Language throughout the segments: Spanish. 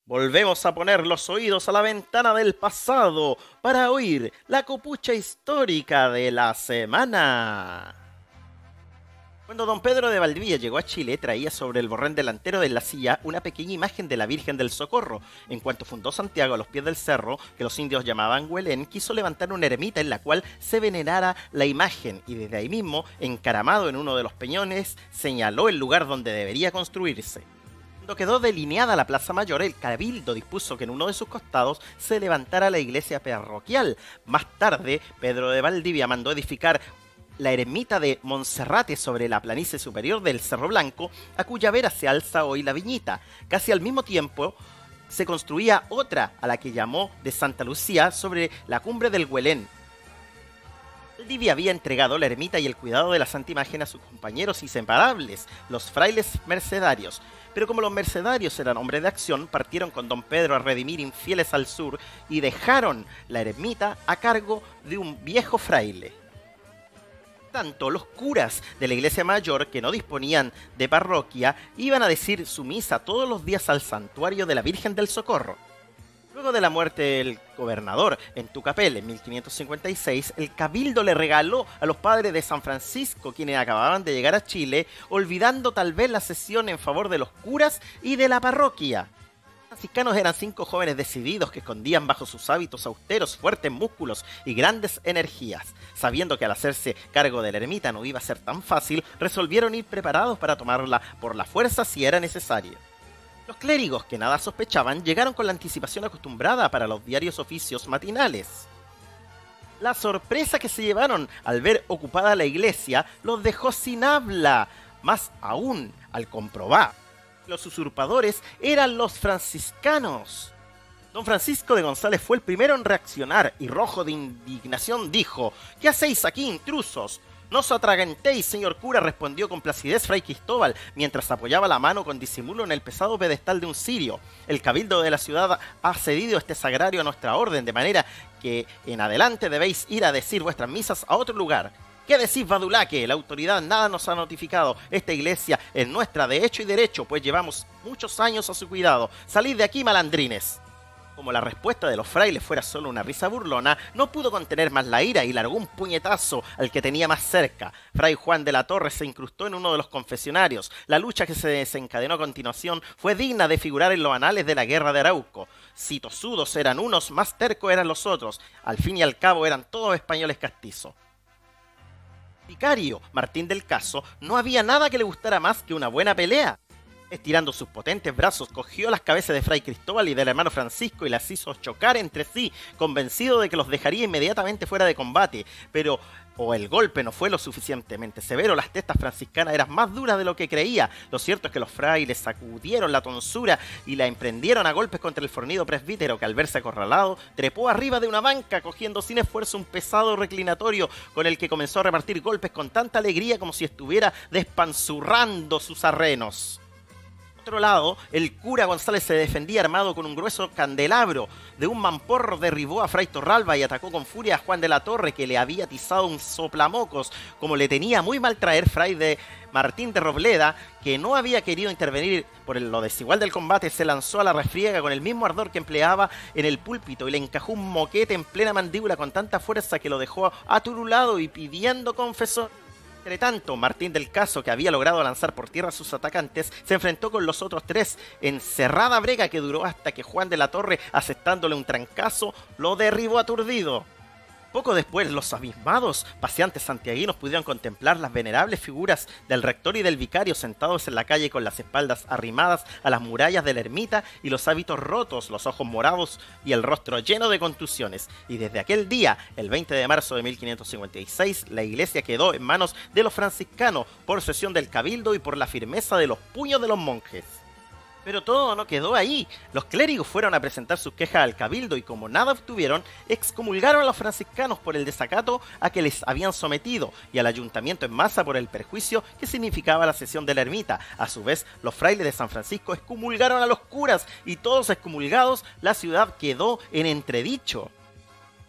Volvemos a poner los oídos a la ventana del pasado para oír la copucha histórica de la semana. Cuando don Pedro de Valdivia llegó a Chile, traía sobre el borrén delantero de la silla una pequeña imagen de la Virgen del Socorro. En cuanto fundó Santiago a los pies del cerro, que los indios llamaban Huelén, quiso levantar una ermita en la cual se venerara la imagen, y desde ahí mismo, encaramado en uno de los peñones, señaló el lugar donde debería construirse. Cuando quedó delineada la Plaza Mayor, el cabildo dispuso que en uno de sus costados se levantara la iglesia parroquial. Más tarde, Pedro de Valdivia mandó edificar la ermita de Monserrate sobre la planicie superior del Cerro Blanco, a cuya vera se alza hoy la Viñita. Casi al mismo tiempo se construía otra, a la que llamó de Santa Lucía, sobre la cumbre del Huelén. Valdivia había entregado la ermita y el cuidado de la santa imagen a sus compañeros inseparables, los frailes mercedarios. Pero como los mercedarios eran hombres de acción, partieron con don Pedro a redimir infieles al sur y dejaron la ermita a cargo de un viejo fraile. Tanto los curas de la iglesia mayor, que no disponían de parroquia, iban a decir su misa todos los días al santuario de la Virgen del Socorro. Luego de la muerte del gobernador en Tucapel en 1556, el cabildo le regaló a los padres de San Francisco, quienes acababan de llegar a Chile, olvidando tal vez la cesión en favor de los curas y de la parroquia. Los franciscanos eran 5 jóvenes decididos que escondían bajo sus hábitos austeros fuertes músculos y grandes energías. Sabiendo que al hacerse cargo de la ermita no iba a ser tan fácil, resolvieron ir preparados para tomarla por la fuerza si era necesario. Los clérigos, que nada sospechaban, llegaron con la anticipación acostumbrada para los diarios oficios matinales. La sorpresa que se llevaron al ver ocupada la iglesia los dejó sin habla, más aún al comprobar los usurpadores eran los franciscanos. Don Francisco de González fue el primero en reaccionar y, rojo de indignación, dijo: ¿Qué hacéis aquí, intrusos? No os atragantéis, señor cura, respondió con placidez fray Cristóbal, mientras apoyaba la mano con disimulo en el pesado pedestal de un cirio. El cabildo de la ciudad ha cedido este sagrario a nuestra orden, de manera que en adelante debéis ir a decir vuestras misas a otro lugar. ¿Qué decís, Badulaque? La autoridad nada nos ha notificado. Esta iglesia es nuestra de hecho y derecho, pues llevamos muchos años a su cuidado. Salid de aquí, malandrines. Como la respuesta de los frailes fuera solo una risa burlona, no pudo contener más la ira y largó un puñetazo al que tenía más cerca. Fray Juan de la Torre se incrustó en uno de los confesionarios. La lucha que se desencadenó a continuación fue digna de figurar en los anales de la guerra de Arauco. Si tosudos eran unos, más tercos eran los otros. Al fin y al cabo eran todos españoles castizos. Vicario Martín del Caso no había nada que le gustara más que una buena pelea. Estirando sus potentes brazos, cogió las cabezas de fray Cristóbal y del hermano Francisco y las hizo chocar entre sí, convencido de que los dejaría inmediatamente fuera de combate. Pero o el golpe no fue lo suficientemente severo, las testas franciscanas eran más duras de lo que creía. Lo cierto es que los frailes sacudieron la tonsura y la emprendieron a golpes contra el fornido presbítero, que al verse acorralado, trepó arriba de una banca, cogiendo sin esfuerzo un pesado reclinatorio con el que comenzó a repartir golpes con tanta alegría como si estuviera despanzurrando sus arrenos. Por otro lado, el cura González se defendía armado con un grueso candelabro. De un mamporro derribó a fray Torralba y atacó con furia a Juan de la Torre, que le había atizado un soplamocos. Como le tenía muy mal traer, fray de Martín de Robleda, que no había querido intervenir por lo desigual del combate, se lanzó a la refriega con el mismo ardor que empleaba en el púlpito y le encajó un moquete en plena mandíbula con tanta fuerza que lo dejó aturulado y pidiendo confesor. Entretanto, Martín del Caso, que había logrado lanzar por tierra a sus atacantes, se enfrentó con los otros 3 en cerrada brega que duró hasta que Juan de la Torre, asestándole un trancazo, lo derribó aturdido. Poco después, los abismados paseantes santiaguinos pudieron contemplar las venerables figuras del rector y del vicario sentados en la calle con las espaldas arrimadas a las murallas de la ermita y los hábitos rotos, los ojos morados y el rostro lleno de contusiones. Y desde aquel día, el 20 de marzo de 1556, la iglesia quedó en manos de los franciscanos por cesión del cabildo y por la firmeza de los puños de los monjes. Pero todo no quedó ahí. Los clérigos fueron a presentar sus quejas al cabildo y, como nada obtuvieron, excomulgaron a los franciscanos por el desacato a que les habían sometido y al ayuntamiento en masa por el perjuicio que significaba la cesión de la ermita. A su vez, los frailes de San Francisco excomulgaron a los curas y, todos excomulgados, la ciudad quedó en entredicho.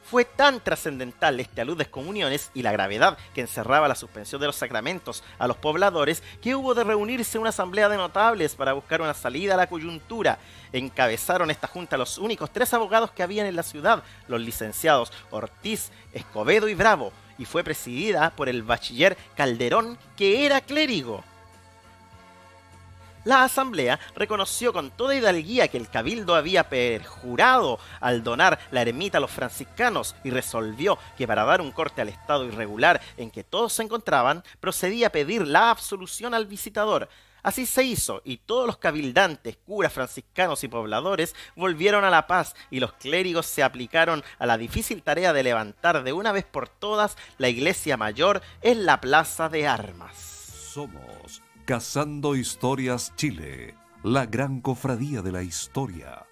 Fue tan trascendental este alud de excomuniones y la gravedad que encerraba la suspensión de los sacramentos a los pobladores que hubo de reunirse una asamblea de notables para buscar una salida a la coyuntura. Encabezaron esta junta los únicos 3 abogados que habían en la ciudad, los licenciados Ortiz, Escobedo y Bravo, y fue presidida por el bachiller Calderón, que era clérigo. La asamblea reconoció con toda hidalguía que el cabildo había perjurado al donar la ermita a los franciscanos y resolvió que para dar un corte al estado irregular en que todos se encontraban, procedía a pedir la absolución al visitador. Así se hizo, y todos los cabildantes, curas, franciscanos y pobladores volvieron a la paz, y los clérigos se aplicaron a la difícil tarea de levantar de una vez por todas la iglesia mayor en la plaza de armas. Somos Cazando Historias Chile, la gran cofradía de la historia.